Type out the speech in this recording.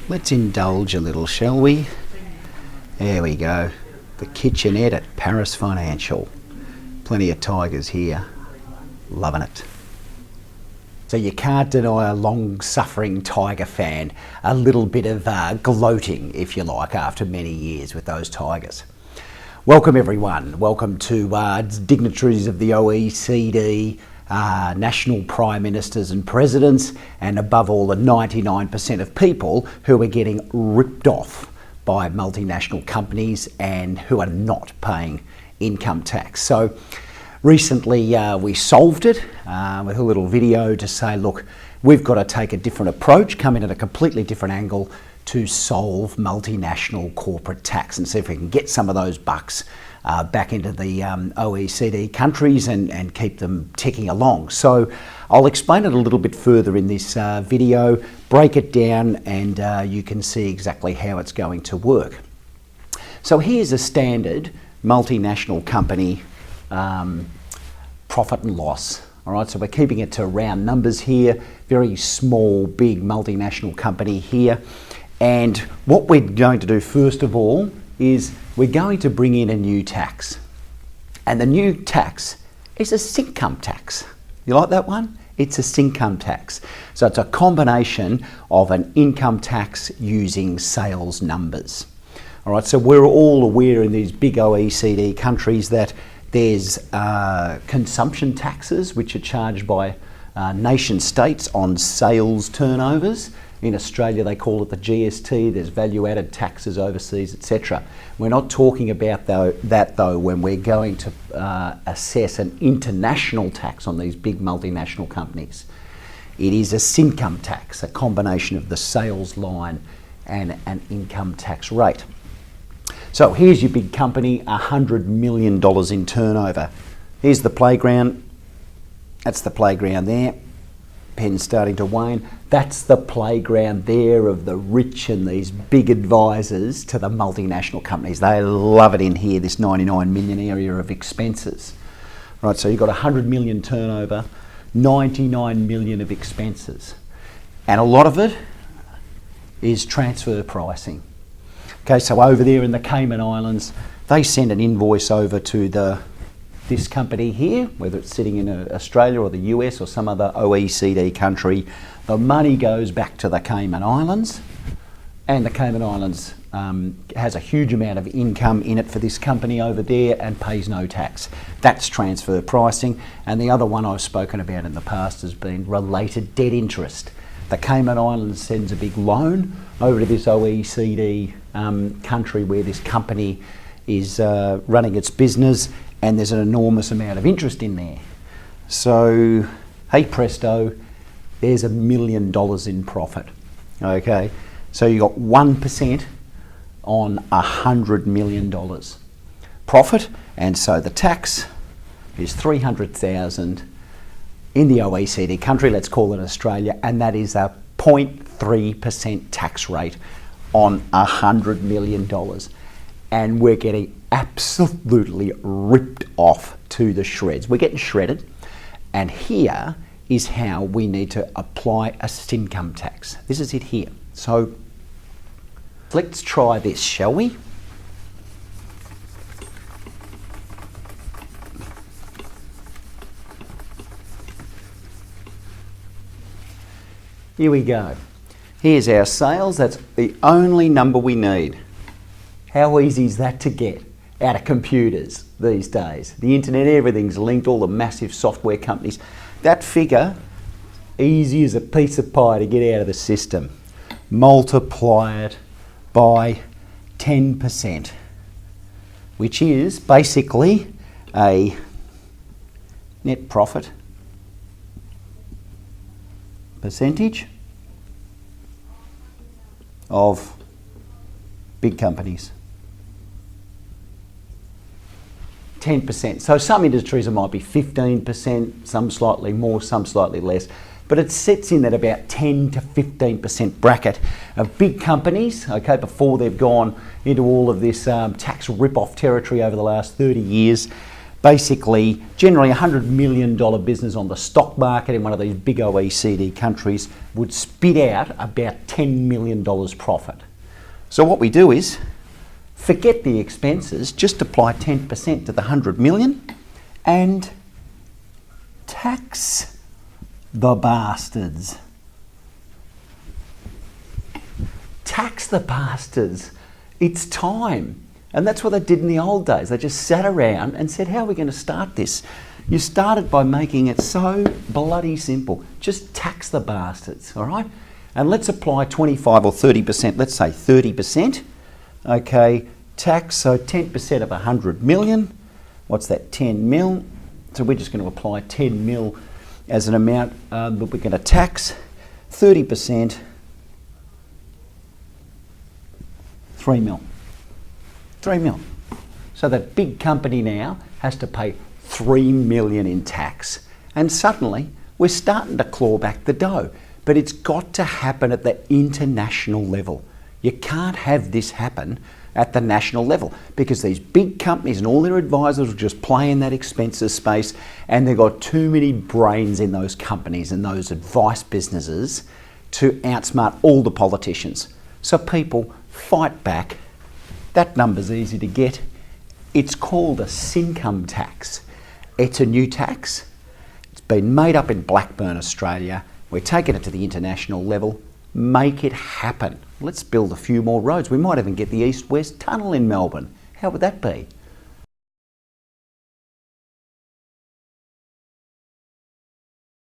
Let's indulge a little, shall we? There we go. The kitchenette at Paris Financial. Plenty of tigers here. Loving it. So you can't deny a long-suffering tiger fan a little bit of gloating, if you like, after many years with those tigers. Welcome everyone. Welcome to dignitaries of the OECD, national prime ministers and presidents, and above all the 99% of people who are getting ripped off by multinational companies and who are not paying income tax. So recently we solved it with a little video to say, look, we've got to take a different approach, come in at a completely different angle to solve multinational corporate tax and see if we can get some of those bucks back into the OECD countries and keep them ticking along. So I'll explain it a little bit further in this video, break it down, and you can see exactly how it's going to work. So here's a standard multinational company profit and loss. All right, so we're keeping it to round numbers here, very small, big multinational company here. And what we're going to do first of all is we're going to bring in a new tax. And the new tax is a Sincome Tax. You like that one? It's a Sincome Tax. So it's a combination of an income tax using sales numbers. All right, so we're all aware in these big OECD countries that there's consumption taxes which are charged by nation states on sales turnovers. In Australia they call it the GST, there's value added taxes overseas, etc. We're not talking about that though when we're going to assess an international tax on these big multinational companies. It is a Sincome Tax, a combination of the sales line and an income tax rate. So here's your big company, $100 million in turnover. Here's the playground. That's the playground there. Pen's starting to wane. That's the playground there of the rich and these big advisors to the multinational companies. They love it in here, this 99 million area of expenses. Right, so you've got 100 million turnover, 99 million of expenses. And a lot of it is transfer pricing. Okay, so over there in the Cayman Islands, they send an invoice over to this company here, whether it's sitting in Australia or the US or some other OECD country. The money goes back to the Cayman Islands, and the Cayman Islands has a huge amount of income in it for this company over there and pays no tax. That's transfer pricing. And the other one I've spoken about in the past has been related debt interest. The Cayman Islands sends a big loan over to this OECD country where this company is running its business, and there's an enormous amount of interest in there. So, hey presto, there's $1 million in profit. Okay, so you got 1% on $100 million profit, and so the tax is $300,000 in the OECD country, let's call it Australia, and that is a 0.3% tax rate on $100 million. And we're getting absolutely ripped off to the shreds. We're getting shredded. And here is how we need to apply a Sincome Tax. This is it here. So let's try this, shall we? Here we go. Here's our sales. That's the only number we need. How easy is that to get out of computers these days? The internet, everything's linked, all the massive software companies. That figure, easy as a piece of pie to get out of the system. Multiply it by 10%, which is basically a net profit percentage of big companies. 10%. So some industries it might be 15%, some slightly more, some slightly less, but it sits in that about 10 to 15% bracket of big companies, okay, before they've gone into all of this tax rip-off territory over the last 30 years. basically, generally $100 million business on the stock market in one of these big OECD countries would spit out about $10 million profit. So what we do is forget the expenses, just apply 10% to the 100 million and tax the bastards. Tax the bastards. It's time. And that's what they did in the old days. They just sat around and said, how are we going to start this? You started by making it so bloody simple. Just tax the bastards, all right? And let's apply 25 or 30%, let's say 30%. Okay, tax, so 10% of 100 million. What's that, 10 mil? So we're just going to apply 10 mil as an amount that we're going to tax. 30%, 3 mil. 3 mil. So that big company now has to pay 3 million in tax. And suddenly we're starting to claw back the dough. But it's got to happen at the international level. You can't have this happen at the national level because these big companies and all their advisors will just play in that expenses space, and they've got too many brains in those companies and those advice businesses to outsmart all the politicians. So people fight back. That number's easy to get. It's called a Sincome Tax. It's a new tax. It's been made up in Blackburn, Australia. We're taking it to the international level. Make it happen. Let's build a few more roads. We might even get the East-West Tunnel in Melbourne. How would that be?